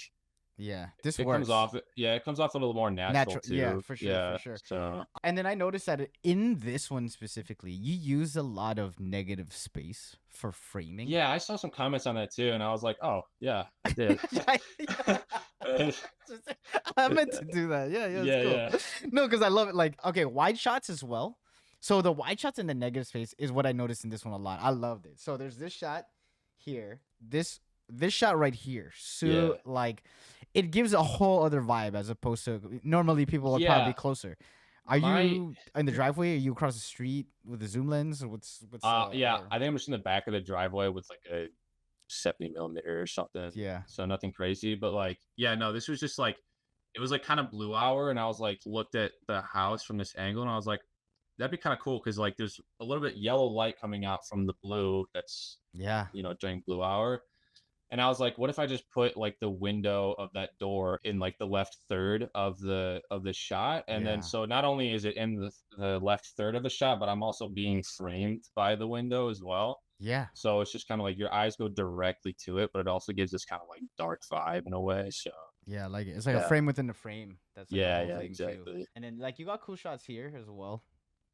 Yeah, this it works. comes off. Yeah, it comes off a little more natural too. Yeah, for sure, for sure. So And then I noticed that in this one specifically, you use a lot of negative space for framing. yeah, I saw some comments on that too, and I was like, oh yeah, I did. I meant to do that. Yeah, it's cool. No, because I love it. Like, okay, wide shots as well. So the wide shots in the negative space is what I noticed in this one a lot. I loved it. So there's this shot here, this shot right here. So Yeah. like, it gives a whole other vibe as opposed to normally people would probably Yeah. be closer. Are you in the driveway? Are you across the street with a zoom lens? Or what's yeah, or- I think I'm just in the back of the driveway with like a 70mm or something. Yeah. So nothing crazy, but like, yeah, no, this was just like, it was like kind of blue hour, and I was like, looked at the house from this angle, and I was like, that'd be kind of cool because like there's a little bit yellow light coming out from the blue that's, Yeah. you know, during blue hour. And I was like, what if I just put like the window of that door in like the left third of the shot? And Yeah. then so not only is it in the left third of the shot, but I'm also being framed by the window as well. Yeah. So it's just kind of like your eyes go directly to it, but it also gives this kind of like dark vibe in a way. So Yeah, like it's like a Yeah. frame within a frame. That's like the yeah, whole yeah, thing, too. exactly. And then like you got cool shots here as well.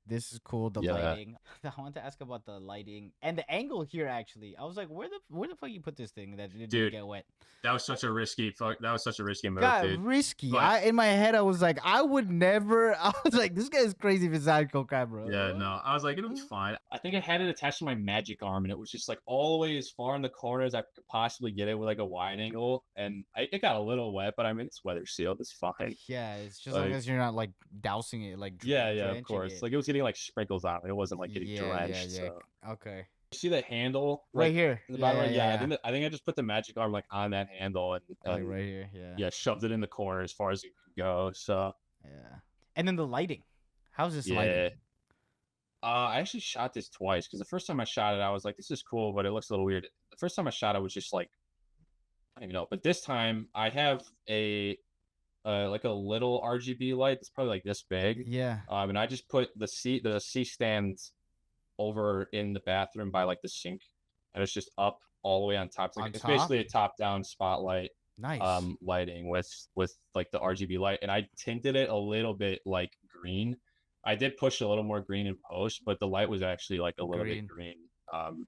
This is cool. The Yeah. lighting. I want to ask about the lighting and the angle here. Actually, I was like, where the fuck you put this thing that it didn't Dude, get wet? That was such a risky move, God, dude. risky. But- In my head, I was like, I would never. I was like, this guy's crazy if it's not camera. Yeah, no, I was like, it'll be fine. I think I had it attached to my magic arm, and it was just like all the way as far in the corner as I could possibly get it with like a wide angle. And it got a little wet, but I mean, it's weather sealed. It's fine. Yeah, it's just long Like- as you're not like dousing it, like Yeah, of drenching course. it. Like it was getting like sprinkles on it. It wasn't like getting drenched. Yeah. So. Okay. You see the handle Right like, here. in the bottom right? Yeah, I think I just put the magic arm like on that handle and Like right here. Yeah. yeah, shoved it in the corner as far as it could go. So Yeah. And then the lighting. How's this yeah. lighting? I actually shot this twice because the first time I shot it, I was like, "This is cool," but it looks a little weird. The first time I shot it was just like, I don't even know. But this time I have a like a little RGB light. It's probably like this big. Yeah. And I just put the C stand over in the bathroom by like the sink, and it's just up all the way on top. On It's top? basically a top down spotlight Nice. lighting with like the RGB light, and I tinted it a little bit like green. I did push a little more green in post, but the light was actually like a little bit green.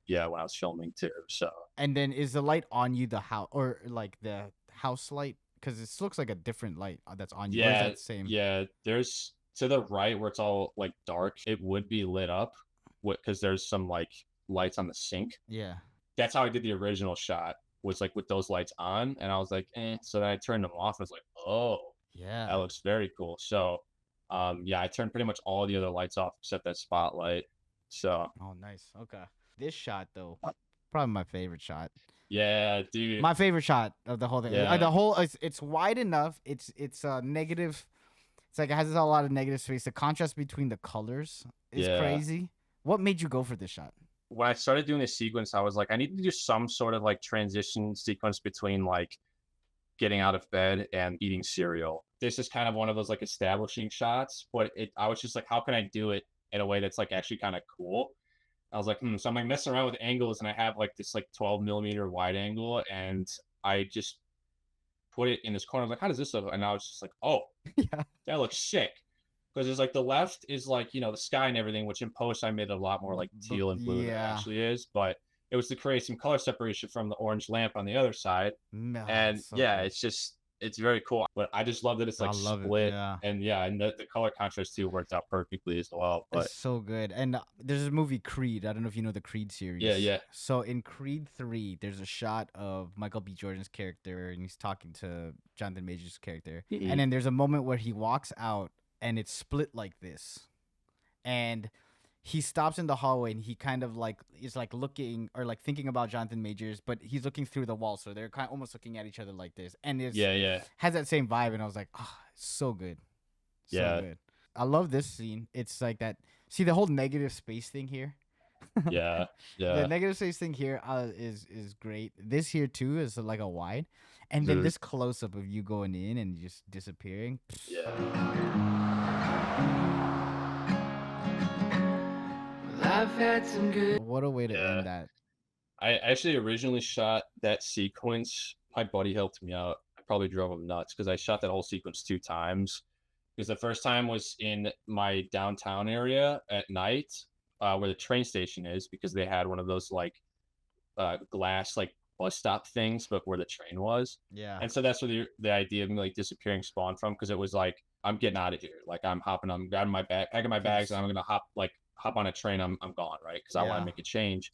Yeah, when I was filming too. So And then is the light on you the house or like the house light? Because it looks like a different light that's on you. Or is yeah, that the same? yeah. There's to the right where it's all like dark, it would be lit up because there's some like lights on the sink. Yeah. That's how I did the original shot, was like with those lights on, and I was like, eh. So then I turned them off and I was like, oh, Yeah. that looks very cool. So yeah, I turned pretty much all the other lights off except that spotlight. So Oh, nice. Okay. This shot though, probably my favorite shot. yeah, dude. My favorite shot of the whole thing. Yeah. The whole it's wide enough. It's negative. It's like it has a lot of negative space. The contrast between the colors is Yeah. crazy. What made you go for this shot? When I started doing this sequence, I was like, I need to do some sort of like transition sequence between like getting out of bed and eating cereal. This is kind of one of those like establishing shots, but I was just like, how can I do it in a way that's like actually kind of cool? I was like, so I'm like messing around with angles, and I have like this like 12 millimeter wide angle, and I just put it in this corner. I was like, how does this look? And I was just like, oh, Yeah. that looks sick. Because there's like the left is like, you know, the sky and everything, which in post I made a lot more like teal and blue than it actually is. But it was to create some color separation from the orange lamp on the other side. No, And so yeah, good. it's very cool. But I just love that it's like I love it, split. yeah. And yeah, and the color contrast too worked out perfectly as well. But It's so good. And there's a movie Creed. I don't know if you know the Creed series. yeah. So in Creed 3, there's a shot of Michael B. Jordan's character, and he's talking to Jonathan Majors' character. And then there's a moment where he walks out, and it's split like this. And he stops in the hallway, and he kind of like is like looking or like thinking about Jonathan Majors, but he's looking through the wall, so they're kind of almost looking at each other like this. And it's has that same vibe, and I was like, oh, it's so good. So good. I love this scene. It's like that. See the whole negative space thing here. Yeah. The negative space thing here is great. This here too is like a wide, and then this close up of you going in and just disappearing. Yeah. I've had some good. What a way to end that. I actually originally shot that sequence. My buddy helped me out. I probably drove him nuts because I shot that whole sequence 2 times. Because the first time was in my downtown area at night, where the train station is, because they had one of those like glass like bus stop things, but where the train was. Yeah. And so that's where the idea of me like disappearing spawned from, because it was like, I'm getting out of here. Like I'm grabbing my bag, packing my bags, and I'm gonna hop on a train. I'm gone, right? Because I want to make a change.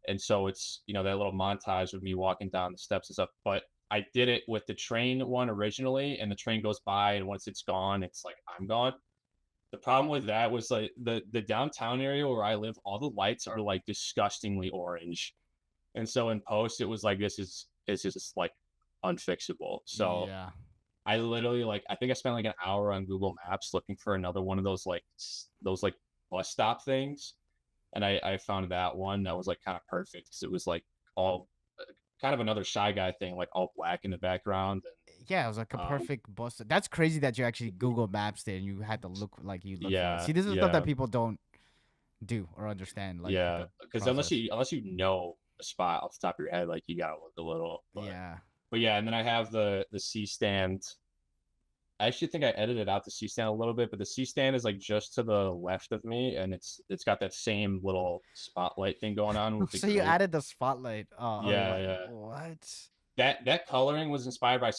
And so it's, you know, that little montage of me walking down the steps and stuff. But I did it with the train one originally, and the train goes by, and once it's gone, it's like I'm gone. The problem with that was like the downtown area where I live, all the lights are like disgustingly orange. And so in post, it was like, it's just like unfixable. So I literally I think I spent like an hour on Google Maps looking for another one of those bus stop things. And I found that one that was like kind of perfect, because it was like all kind of another Shy Guy thing, like all black in the background. And, yeah, it was like a perfect bus. That's crazy that you actually Google Maps there and you had to look like you look for it. See, this is stuff that people don't do or understand. Like, because unless you know a spot off the top of your head, like you gotta look a little. But yeah, and then I have the C stand. I actually think I edited out the C stand a little bit, but the C stand is like just to the left of me, and it's got that same little spotlight thing going on. With so you added the spotlight. Yeah. What? That coloring was inspired by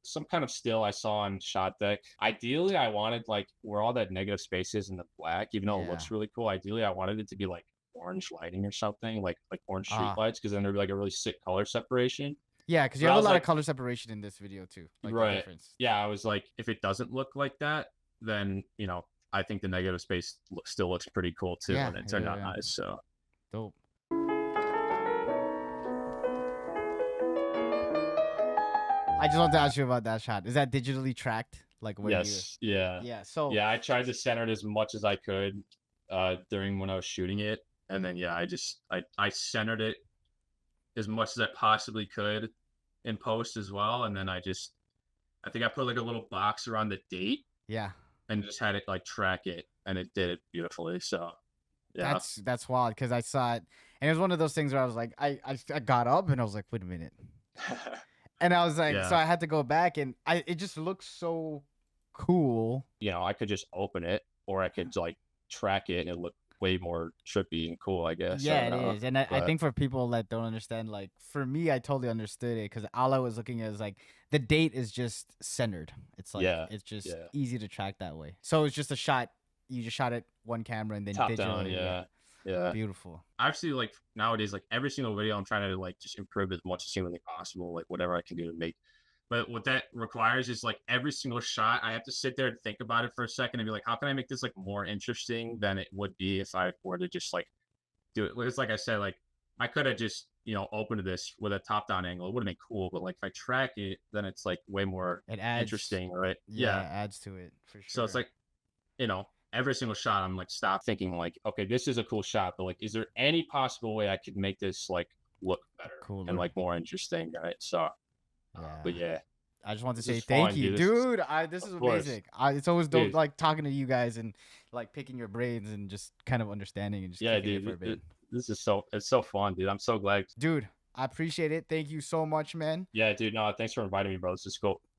some kind of still I saw on Shot Deck. Ideally, I wanted like where all that negative space is in the black, even though it looks really cool. Ideally, I wanted it to be like orange lighting or something, like orange street lights, because then there'd be like a really sick color separation. Yeah, because you have a lot of color separation in this video too. Like right. The difference. Yeah, I was like, if it doesn't look like that, then, you know, I think the negative space still looks pretty cool too. And it turned out nice. So dope. I just want to ask you about that shot. Is that digitally tracked? Like where Yeah. So I tried to center it as much as I could during when I was shooting it. And then I centered it as much as I possibly could in post as well. And then I think I put like a little box around the date. Yeah. And just had it like track it, and it did it beautifully. So yeah. That's wild, because I saw it, and it was one of those things where I was like, I got up and I was like, wait a minute. And I was like, so I had to go back, and it just looks so cool. You know, I could just open it, or I could like track it and it looked way more trippy and cool, I guess. Yeah, I don't know. it is. And I But think for people that don't understand, like for me, I totally understood it because all I was looking at is like the date is just centered. It's like Yeah, it's just yeah. easy to track that way. So it's just a shot. You just shot it one camera and then top digital. down, yeah. Beautiful. Actually, like nowadays, like every single video, I'm trying to like just improve as much as humanly possible, like whatever I can do to make. But what that requires is like every single shot, I have to sit there and think about it for a second and be like, how can I make this like more interesting than it would be if I were to just like do it? It's like I said, like I could have just opened this with a top down angle. It would have been cool, but like if I track it, then it's like way more It adds interesting, right? Yeah, it adds to it for sure. So it's like, every single shot, I'm like, stop thinking like, okay, this is a cool shot, but like, is there any possible way I could make this like look better Cooler. and like more interesting, right? So, but yeah, I just want to this say is thank fun, you, dude. This is Of course. amazing. It's always dope, Dude. like talking to you guys and like picking your brains and just kind of understanding and just Yeah, kicking it for a dude, bit. this is it's so fun, dude. I'm so glad. Dude, I appreciate it. Thank you so much, man. Yeah, dude. No, thanks for inviting me, bro. This is cool.